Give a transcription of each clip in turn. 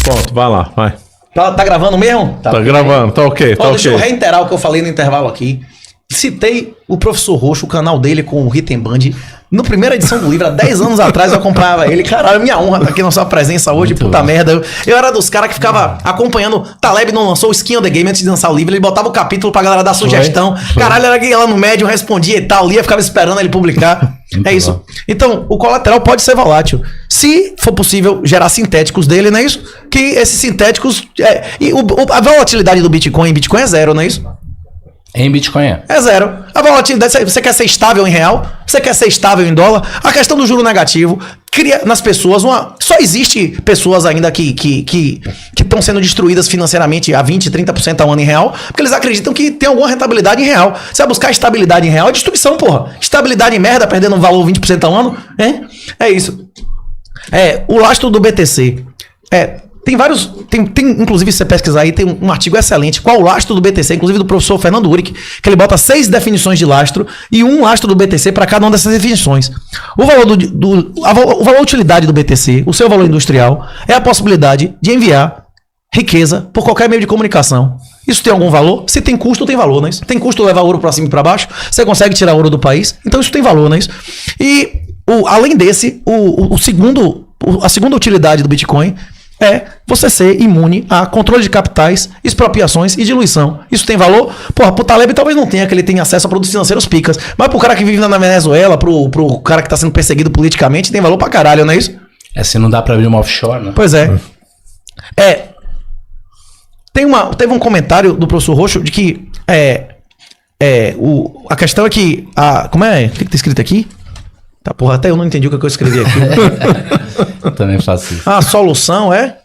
Pronto, vai lá, vai. Tá gravando mesmo? Tá gravando, tá ok, tá ok. Deixa eu reiterar o que eu falei no intervalo aqui. Citei o Professor Roxo, o canal dele com o Ritten Band. Na primeira edição do livro, há 10 anos atrás, eu acompanhava ele. Caralho, minha honra tá aqui na sua presença hoje, muito puta bom. Merda. Eu era dos caras que ficava acompanhando. Taleb não lançou o Skin on the Game antes de lançar o livro. Ele botava o capítulo pra galera dar sugestão. Caralho, era que lá no Medium respondia e tal. Lia, ficava esperando ele publicar. É isso. Bom. Então, o colateral pode ser volátil. Se for possível gerar sintéticos dele, não é isso? Que esses sintéticos. A volatilidade do Bitcoin é zero, não é isso? Em Bitcoin é zero. A volatilidade, você quer ser estável em real? Você quer ser estável em dólar? A questão do juro negativo cria nas pessoas só existe pessoas ainda que estão sendo destruídas financeiramente a 20%, 30% ao ano em real, porque eles acreditam que tem alguma rentabilidade em real. Você vai buscar estabilidade em real, é destruição, porra. Estabilidade em merda, perdendo um valor 20% ao ano. É isso. O lastro do BTC. Tem vários. Inclusive, se você pesquisar aí, tem um artigo excelente. Qual o lastro do BTC? Inclusive do professor Fernando Uric, que ele bota 6 definições de lastro e um lastro do BTC para cada uma dessas definições. O valor utilidade do BTC, o seu valor industrial, é a possibilidade de enviar riqueza por qualquer meio de comunicação. Isso tem algum valor? Se tem custo, tem valor, não é isso? Tem custo levar ouro para cima e para baixo? Você consegue tirar ouro do país? Então isso tem valor, não é isso? E além desse, a segunda utilidade do Bitcoin é você ser imune a controle de capitais, expropriações e diluição. Isso tem valor? Porra, pro Taleb talvez não tenha, que ele tenha acesso a produtos financeiros picas. Mas pro cara que vive na Venezuela, pro cara que tá sendo perseguido politicamente, tem valor pra caralho, não é isso? Se não dá pra abrir uma offshore, né? Pois é. Teve um comentário do professor Roxo de que a questão é que como é? O que tá escrito aqui? Tá, porra, até eu não entendi o que eu escrevi aqui. Eu também faço isso. A solução é...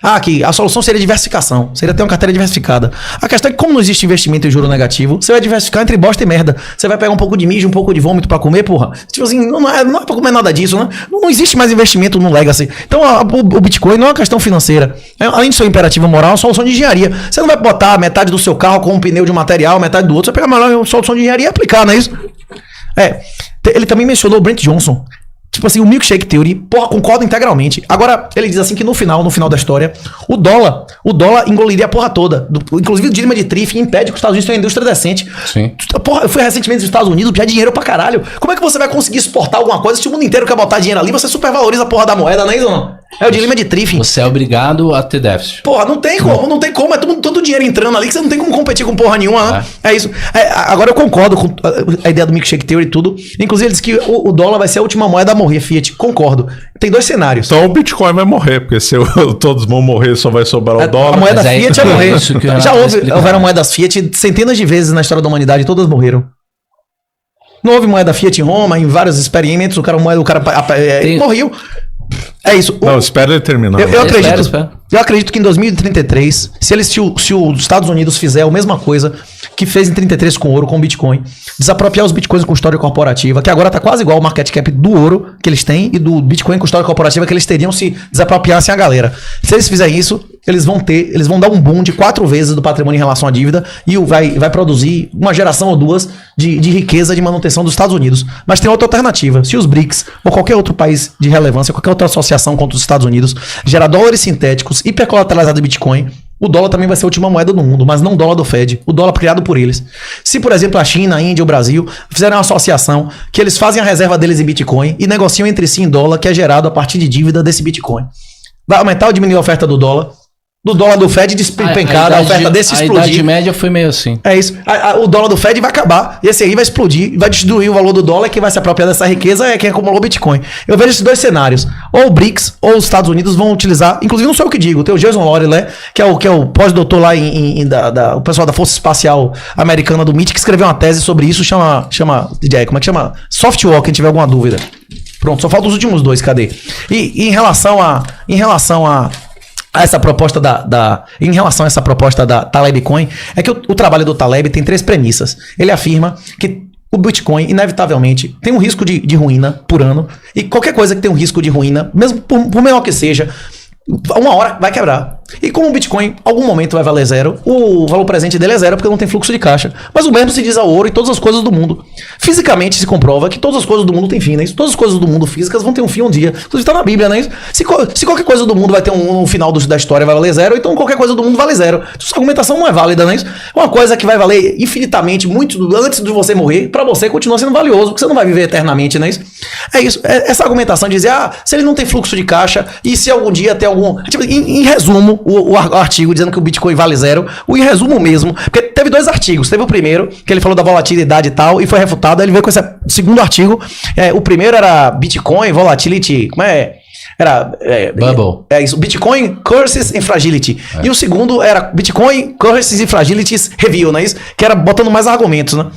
aqui, a solução seria diversificação. Seria ter uma carteira diversificada. A questão é que, como não existe investimento em juro negativo, você vai diversificar entre bosta e merda. Você vai pegar um pouco de mijo, um pouco de vômito pra comer, porra. Tipo assim, não é pra comer nada disso, né? Não existe mais investimento no legacy. Então, o Bitcoin não é uma questão financeira. Além de ser um imperativo moral, é uma solução de engenharia. Você não vai botar metade do seu carro com um pneu de um material, metade do outro. Você pega uma solução de engenharia e aplicar, não é isso? Ele também mencionou o Brent Johnson. Tipo assim, o Milkshake Theory, porra, concordo integralmente. Agora, ele diz assim que no final da história, o dólar engoliria a porra toda. Inclusive o dilema de Triff impede que os Estados Unidos tenham uma indústria decente. Sim. Porra, eu fui recentemente nos Estados Unidos, pedir dinheiro pra caralho. Como é que você vai conseguir exportar alguma coisa se o mundo inteiro quer botar dinheiro ali? Você supervaloriza a porra da moeda, não é isso ou não? É o dilema de Triff. Você é obrigado a ter déficit. Porra, não tem como. É todo dinheiro entrando ali que você não tem como competir com porra nenhuma, né? É isso. Agora eu concordo com a ideia do Milkshake Theory e tudo. Inclusive ele diz que o dólar vai ser a última moeda a morrer, Fiat. Concordo. Tem 2 cenários. Então o Bitcoin vai morrer, porque se todos vão morrer, só vai sobrar o dólar. A moeda Fiat vai morrer. Já houveram moedas Fiat centenas de vezes na história da humanidade, todas morreram. Não houve moeda Fiat em Roma, em vários experimentos, o cara morreu. É isso. Não, espera ele terminar. Eu acredito que em 2033, se os Estados Unidos fizer a mesma coisa que fez em 33 com ouro, com Bitcoin, desapropriar os Bitcoins com história corporativa, que agora tá quase igual ao market cap do ouro que eles têm e do Bitcoin com história corporativa que eles teriam se desapropriassem a galera. Se eles fizerem isso, eles vão dar um boom de 4 vezes do patrimônio em relação à dívida e vai produzir uma geração ou duas de riqueza de manutenção dos Estados Unidos. Mas tem outra alternativa. Se os BRICS ou qualquer outro país de relevância, qualquer outra associação contra os Estados Unidos gerar dólares sintéticos hipercolateralizados de Bitcoin, o dólar também vai ser a última moeda do mundo, mas não o dólar do Fed, o dólar criado por eles. Se, por exemplo, a China, a Índia, o Brasil fizerem uma associação que eles fazem a reserva deles em Bitcoin e negociam entre si em dólar que é gerado a partir de dívida desse Bitcoin. Vai aumentar ou diminuir a oferta do dólar? Do dólar do Fed despencar, a oferta desse explodir. A idade média foi meio assim. É isso. O dólar do Fed vai acabar, e esse aí vai explodir, vai destruir o valor do dólar, e quem vai se apropriar dessa riqueza é quem acumulou o Bitcoin. Eu vejo esses 2 cenários. Ou o BRICS, ou os Estados Unidos vão utilizar, inclusive não sou eu que digo, tem o Jason Loreley, que é o pós-doutor lá o pessoal da Força Espacial Americana do MIT, que escreveu uma tese sobre isso, como é que chama? Softwalk, quem tiver alguma dúvida. Pronto, só faltam os últimos 2, cadê? E em relação a essa proposta em relação a essa proposta da Taleb Coin, é que o trabalho do Taleb tem 3 premissas. Ele afirma que o Bitcoin, inevitavelmente, tem um risco de ruína por ano, e qualquer coisa que tem um risco de ruína, mesmo por menor que seja, uma hora vai quebrar. E como o Bitcoin, algum momento vai valer zero, o valor presente dele é zero porque não tem fluxo de caixa. Mas o mesmo se diz ao ouro e todas as coisas do mundo. Fisicamente se comprova que todas as coisas do mundo têm fim, né? Todas as coisas do mundo físicas vão ter um fim um dia. Inclusive tá na Bíblia, né? Se qualquer coisa do mundo vai ter um final da história vai valer zero, então qualquer coisa do mundo vale zero. Então, essa argumentação não é válida, né? Uma coisa que vai valer infinitamente, muito antes de você morrer, pra você continua sendo valioso, porque você não vai viver eternamente, né? É isso. Essa argumentação de dizer, se ele não tem fluxo de caixa, e se algum dia tem algum... Tipo, em resumo, o artigo dizendo que o Bitcoin vale zero, em resumo mesmo, porque teve 2 artigos. Teve o primeiro, que ele falou da volatilidade e tal, e foi refutado. Aí ele veio com esse segundo artigo. O primeiro era Bitcoin, Volatility, como é? Era... Bubble. É isso, Bitcoin, Curses and Fragility. E o segundo era Bitcoin, Curses and Fragilities Review, não é isso? Que era botando mais argumentos, né?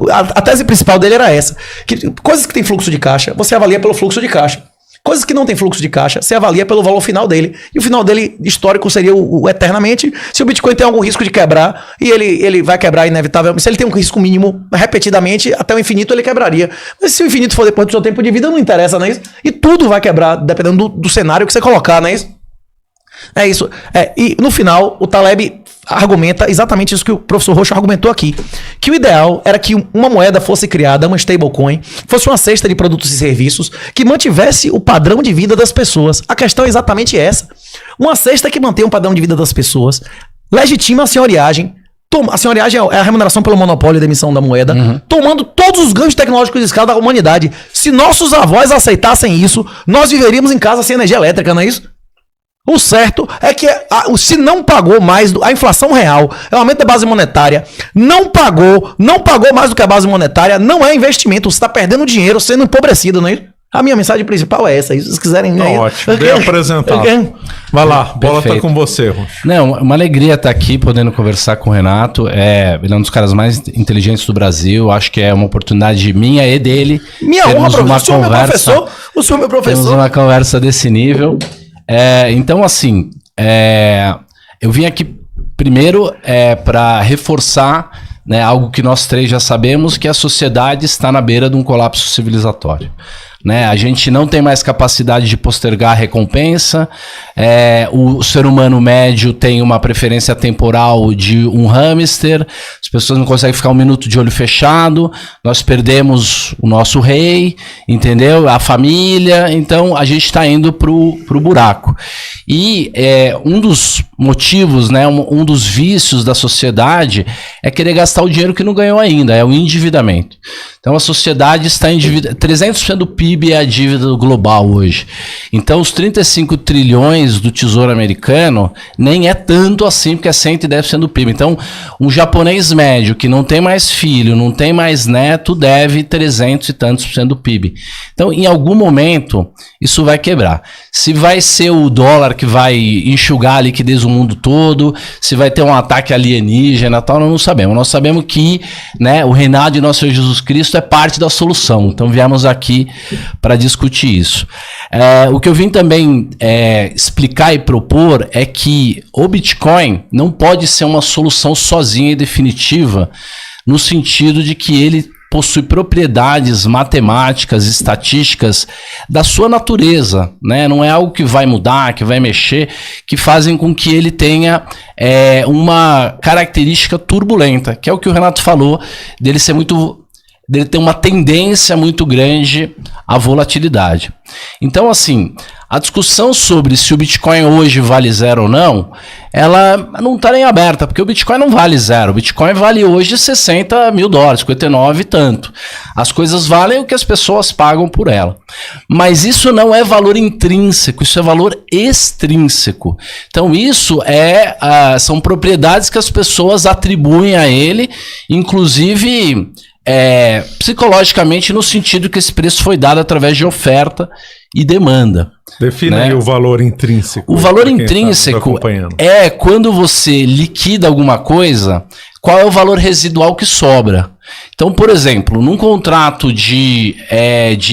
A tese principal dele era essa. Que coisas que tem fluxo de caixa, você avalia pelo fluxo de caixa. Coisas que não tem fluxo de caixa, você avalia pelo valor final dele. E o final dele, histórico, seria o eternamente. Se o Bitcoin tem algum risco de quebrar, e ele vai quebrar inevitavelmente. Se ele tem um risco mínimo, repetidamente, até o infinito ele quebraria. Mas se o infinito for depois do seu tempo de vida, não interessa, não é isso? E tudo vai quebrar, dependendo do cenário que você colocar, não é isso? É isso. E no final, o Taleb argumenta exatamente isso que o professor Rocha argumentou aqui. Que o ideal era que uma moeda fosse criada, uma stablecoin, fosse uma cesta de produtos e serviços que mantivesse o padrão de vida das pessoas. A questão é exatamente essa. Uma cesta que mantém o padrão de vida das pessoas, legitima a senhoriagem. A senhoriagem é a remuneração pelo monopólio da emissão da moeda, tomando todos os ganhos tecnológicos de escala da humanidade. Se nossos avós aceitassem isso, nós viveríamos em casa sem energia elétrica, não é isso? O certo é que se não pagou mais, a inflação real, é o aumento da base monetária, não pagou mais do que a base monetária, não é investimento, você está perdendo dinheiro sendo empobrecido, não é? A minha mensagem principal é essa, se vocês quiserem... Ótimo, bem apresentado. Vai lá, a bola tá com você, Rocha. Não, uma alegria estar aqui podendo conversar com o Renato, ele é um dos caras mais inteligentes do Brasil, acho que é uma oportunidade minha e dele. Minha honra, professor, o senhor é meu professor. Temos uma conversa desse nível. Então, assim, eu vim aqui primeiro para reforçar, né, algo que nós três já sabemos, que a sociedade está na beira de um colapso civilizatório. Né? A gente não tem mais capacidade de postergar a recompensa, o ser humano médio tem uma preferência temporal de um hamster, as pessoas não conseguem ficar um minuto de olho fechado, nós perdemos o nosso rei, entendeu? A família, então a gente está indo pro buraco. E um dos motivos, né, um dos vícios da sociedade é querer gastar o dinheiro que não ganhou ainda, é o endividamento. Então a sociedade está endividada, 300% do PIB é a dívida global hoje. Então os 35 trilhões do Tesouro Americano nem é tanto assim, porque é 110% do PIB. Então um japonês médio que não tem mais filho, não tem mais neto, deve 300 e tantos % do PIB. Então em algum momento isso vai quebrar. Se vai ser o dólar que vai enxugar a liquidez do mundo todo, se vai ter um ataque alienígena, tal, nós não sabemos. Nós sabemos que, né, o reinado de nosso Senhor Jesus Cristo é parte da solução. Então viemos aqui para discutir isso. O que eu vim também explicar e propor é que o Bitcoin não pode ser uma solução sozinha e definitiva, no sentido de que ele possui propriedades matemáticas, estatísticas da sua natureza, né? Não é algo que vai mudar, que vai mexer, que fazem com que ele tenha uma característica turbulenta, que é o que o Renato falou, dele ter uma tendência muito grande à volatilidade. Então, assim, a discussão sobre se o Bitcoin hoje vale zero ou não, ela não está nem aberta, porque o Bitcoin não vale zero. O Bitcoin vale hoje 60 mil dólares, 59 e tanto. As coisas valem o que as pessoas pagam por ela. Mas isso não é valor intrínseco, isso é valor extrínseco. Então isso são propriedades que as pessoas atribuem a ele, inclusive... psicologicamente, no sentido que esse preço foi dado através de oferta e demanda. Defina aí o valor intrínseco. O valor intrínseco é quando você liquida alguma coisa, qual é o valor residual que sobra. Então, por exemplo, num contrato de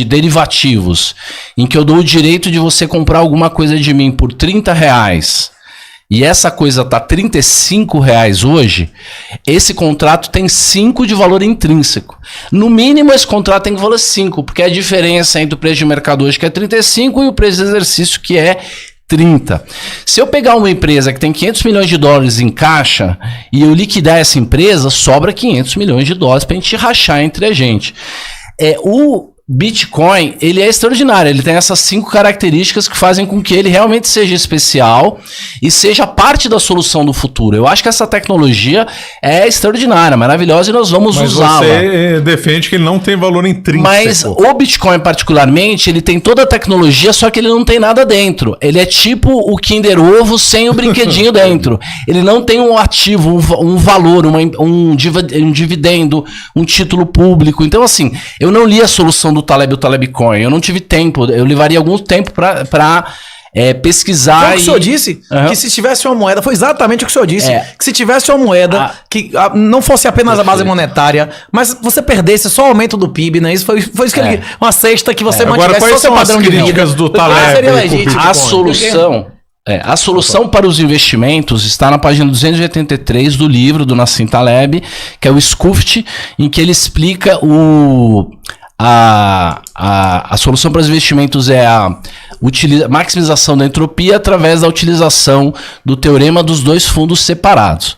derivativos, em que eu dou o direito de você comprar alguma coisa de mim por R$30, e essa coisa está R$35 hoje, esse contrato tem 5 de valor intrínseco. No mínimo, esse contrato tem que valer 5, porque é a diferença entre o preço de mercado hoje, que é 35, e o preço de exercício, que é 30. Se eu pegar uma empresa que tem 500 milhões de dólares em caixa e eu liquidar essa empresa, sobra 500 milhões de dólares para a gente rachar entre a gente. O Bitcoin, ele é extraordinário, ele tem essas 5 características que fazem com que ele realmente seja especial e seja parte da solução do futuro. Eu acho que essa tecnologia é extraordinária, maravilhosa e nós vamos usá-la. Mas você defende que ele não tem valor intrínseco. Mas o Bitcoin particularmente, ele tem toda a tecnologia, só que ele não tem nada dentro. Ele é tipo o Kinder Ovo sem o brinquedinho dentro. Ele não tem um ativo, um valor, um dividendo, um título público. Então assim, eu não li a solução do Taleb, o Taleb Coin. Eu não tive tempo, eu levaria algum tempo para pesquisar. Foi o que o senhor disse? Que se tivesse uma moeda, foi exatamente o que o senhor disse. Que se tivesse uma moeda que não fosse apenas a base monetária, mas você perdesse só o aumento do PIB, né? Isso foi isso que ele. Uma cesta que você mantivesse. Agora, quais só seu são as padrão de críticas do Taleb? Seria legítimo. A solução para os investimentos está na página 283 do livro do Nassim Taleb, que é o Scuft, em que ele explica a solução para os investimentos é a maximização da entropia através da utilização do teorema dos 2 fundos separados.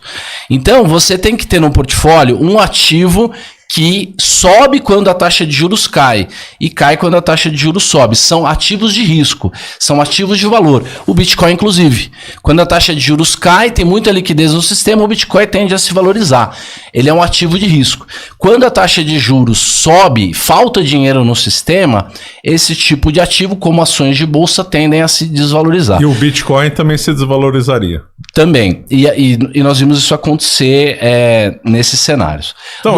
Então, você tem que ter no portfólio um ativo que sobe quando a taxa de juros cai e cai quando a taxa de juros sobe. São ativos de risco, são ativos de valor. O Bitcoin, inclusive. Quando a taxa de juros cai, tem muita liquidez no sistema, o Bitcoin tende a se valorizar. Ele é um ativo de risco. Quando a taxa de juros sobe, falta dinheiro no sistema, esse tipo de ativo, como ações de bolsa, tendem a se desvalorizar. E o Bitcoin também se desvalorizaria. Também. E nós vimos isso acontecer nesses cenários. Então,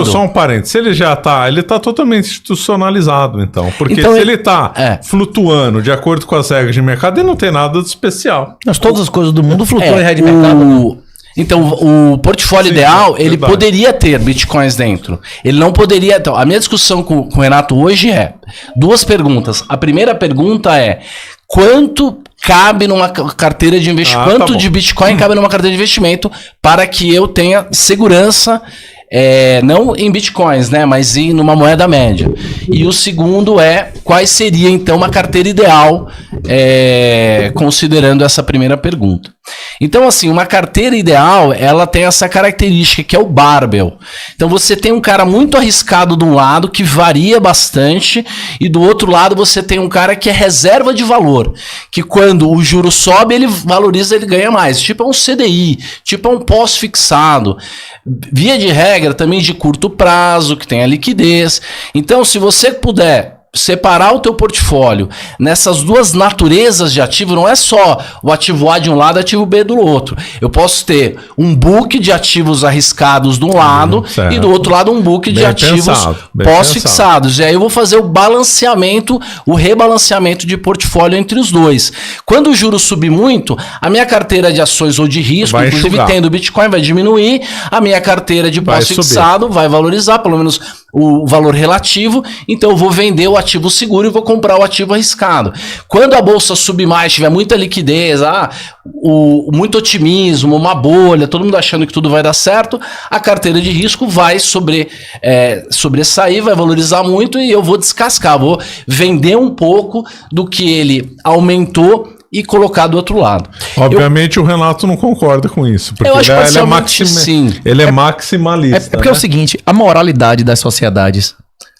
só um parênteses, ele tá totalmente institucionalizado, então. Porque então, se ele tá flutuando de acordo com as regras de mercado, ele não tem nada de especial. Mas todas as coisas do mundo flutuam em regra de mercado. Então, o portfólio ideal, ele poderia ter bitcoins dentro. Ele não poderia... Então, a minha discussão com o Renato hoje é 2 perguntas. A primeira pergunta é: quanto cabe numa carteira de investimento? Quanto de Bitcoin cabe numa carteira de investimento para que eu tenha segurança... não em bitcoins, né, mas numa moeda média. E o segundo é: quais seria então uma carteira ideal, considerando essa primeira pergunta. Então, assim, uma carteira ideal, ela tem essa característica que é o barbell. Então, você tem um cara muito arriscado de um lado, que varia bastante, e do outro lado você tem um cara que é reserva de valor, que quando o juro sobe, ele valoriza, ele ganha mais. Tipo é um CDI, tipo é um pós-fixado. Via de regra, também de curto prazo, que tem a liquidez. Então, se você puder separar o teu portfólio nessas 2 naturezas de ativo, não é só o ativo A de um lado e o ativo B do outro. Eu posso ter um book de ativos arriscados de um lado e do outro lado um book de ativos pós-fixados. E aí eu vou fazer o balanceamento, o rebalanceamento de portfólio entre os 2. Quando o juro subir muito, a minha carteira de ações ou de risco, vai inclusive enxugar. Tendo Bitcoin, vai diminuir, a minha carteira de pós-fixado vai valorizar, pelo menos o valor relativo, então eu vou vender o ativo seguro e vou comprar o ativo arriscado. Quando a bolsa subir mais, tiver muita liquidez, muito otimismo, uma bolha, todo mundo achando que tudo vai dar certo, a carteira de risco vai sobressair, vai valorizar muito e eu vou descascar, vou vender um pouco do que ele aumentou e colocar do outro lado. Obviamente o Renato não concorda com isso, porque eu acho ele é maximalista. É porque é o seguinte, a moralidade das sociedades,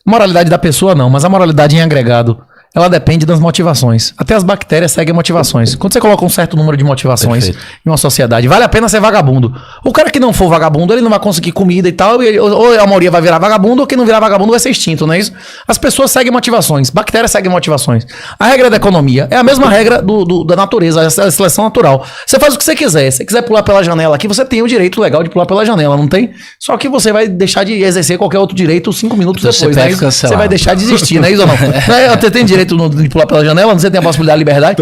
moralidade da pessoa não, mas a moralidade em agregado, ela depende das motivações. Até as bactérias seguem motivações. Quando você coloca um certo número de motivações em uma sociedade, vale a pena ser vagabundo. O cara que não for vagabundo, ele não vai conseguir comida e tal, ou a maioria vai virar vagabundo, ou quem não virar vagabundo vai ser extinto, não é isso? As pessoas seguem motivações, bactérias seguem motivações. A regra da economia é a mesma regra da natureza, a seleção natural. Você faz o que você quiser. Se você quiser pular pela janela aqui, você tem o direito legal de pular pela janela, não tem? Só que você vai deixar de exercer qualquer outro direito 5 minutos depois, né? Você vai deixar de existir, não é isso ou não? Você tem direito de pular pela janela, você tem a possibilidade de liberdade.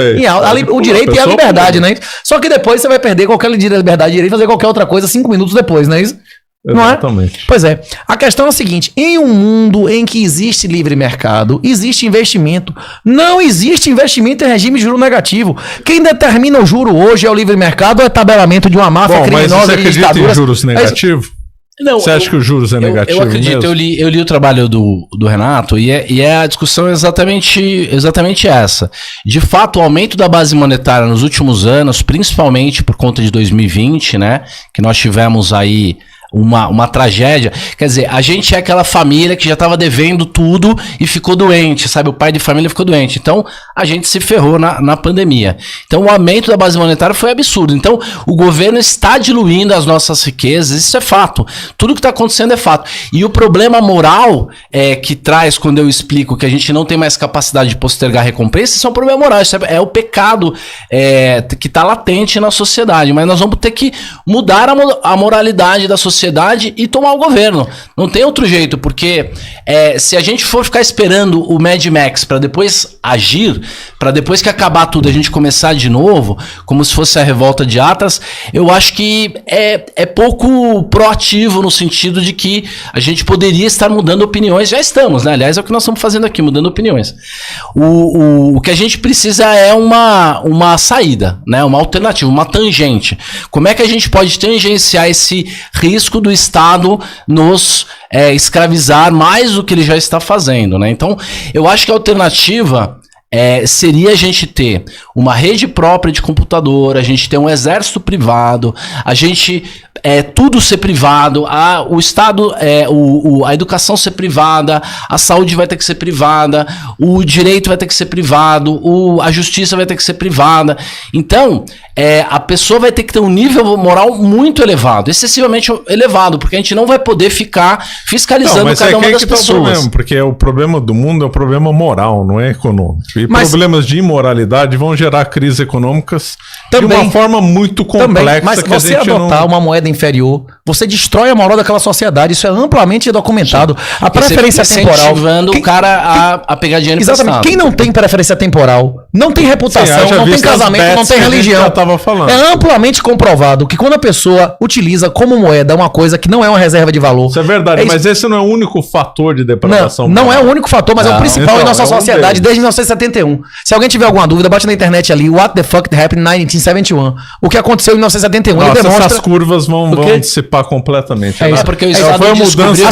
O direito e a liberdade, né? Só que depois você vai perder qualquer liberdade, direito de fazer qualquer outra coisa 5 minutos depois, não é isso? Exatamente. Não é? Pois é. A questão é a seguinte: em um mundo em que existe livre mercado, existe investimento. Não existe investimento em regime de juro negativo. Quem determina o juro hoje é o livre mercado ou é tabelamento de uma máfia criminosa mas você de acredita ditaduras? em juros negativos? Não, Você acha que os juros é negativo eu acredito, mesmo? eu li o trabalho do Renato e a discussão é exatamente essa. De fato, o aumento da base monetária nos últimos anos, principalmente por conta de 2020, né, que nós tivemos aí uma tragédia. Quer dizer, a gente é aquela família que já estava devendo tudo e ficou doente, sabe? O pai de família ficou doente. Então, a gente se ferrou na pandemia. Então, o aumento da base monetária foi absurdo. Então, o governo está diluindo as nossas riquezas, isso é fato. Tudo que está acontecendo é fato. E o problema moral que traz quando eu explico que a gente não tem mais capacidade de postergar recompensa, isso é um problema moral. Isso é o pecado que está latente na sociedade. Mas nós vamos ter que mudar a moralidade da sociedade e tomar o governo. Não tem outro jeito, porque se a gente for ficar esperando o Mad Max para depois agir, para depois que acabar tudo a gente começar de novo, como se fosse a revolta de Atlas, eu acho que é pouco proativo no sentido de que a gente poderia estar mudando opiniões. Já estamos, né? Aliás, é o que nós estamos fazendo aqui, mudando opiniões. O que a gente precisa é uma saída, né? Uma alternativa, uma tangente. Como é que a gente pode tangenciar esse risco do Estado nos escravizar mais do que ele já está fazendo, né? Então, eu acho que a alternativa seria a gente ter uma rede própria de computador, a gente ter um exército privado, a gente tudo ser privado, o Estado, a educação ser privada, a saúde vai ter que ser privada, o direito vai ter que ser privado, a justiça vai ter que ser privada. Então, a pessoa vai ter que ter um nível moral muito elevado, excessivamente elevado, porque a gente não vai poder ficar fiscalizando cada uma das pessoas. O problema, porque o problema do mundo é um problema moral, não é econômico. E problemas de imoralidade vão gerar crises econômicas de uma forma muito complexa. Mas que você adotar uma moeda inferior, você destrói a moral daquela sociedade. Isso é amplamente documentado. Sim. A preferência temporal. Incentivando o cara a pegar dinheiro emprestado. Exatamente. Quem não tem preferência temporal, não tem reputação, não tem casamento, não tem religião. É amplamente comprovado que quando a pessoa utiliza como moeda uma coisa que não é uma reserva de valor. Isso é verdade, mas esse não é o único fator de depravação. Não é o único fator, mas é o principal em nossa sociedade desde 1971. Se alguém tiver alguma dúvida, bate na internet ali, What the fuck happened in 1971? O que aconteceu em 1971? Nossa, ele demonstra... Essas curvas vão dissipar completamente. É isso, porque o Estado foi a mudança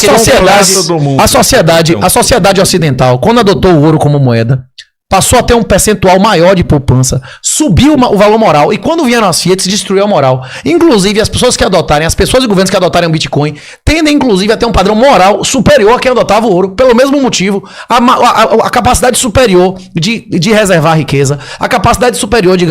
a sociedade ocidental, quando adotou o ouro como moeda, passou a ter um percentual maior de poupança, subiu o valor moral, e quando vieram as Fiat, se destruiu a moral. Inclusive, as pessoas e governos que adotarem o Bitcoin, tendem inclusive a ter um padrão moral superior a quem adotava o ouro, pelo mesmo motivo, a capacidade superior de reservar riqueza, a capacidade superior de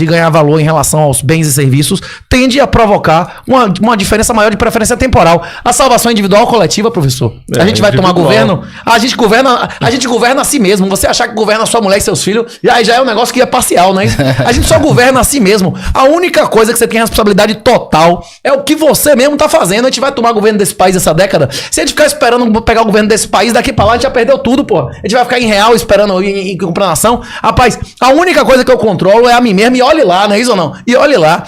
ganhar valor em relação aos bens e serviços, tende a provocar uma diferença maior de preferência temporal. A salvação individual ou coletiva, professor? A gente vai tomar governo? A gente governa a si mesmo. Você achar que governa a sua mulher e seus filhos, já é um negócio que é parcial, né? A gente só governa a si mesmo. A única coisa que você tem responsabilidade total é o que você mesmo tá fazendo. A gente vai tomar governo desse país essa década. Se a gente ficar esperando pegar o governo desse país, daqui pra lá a gente já perdeu tudo, pô. A gente vai ficar em real esperando em comprar nação. Rapaz, a única coisa que eu controlo é a mim mesmo. E olhe lá, não é isso ou não? E olhe lá.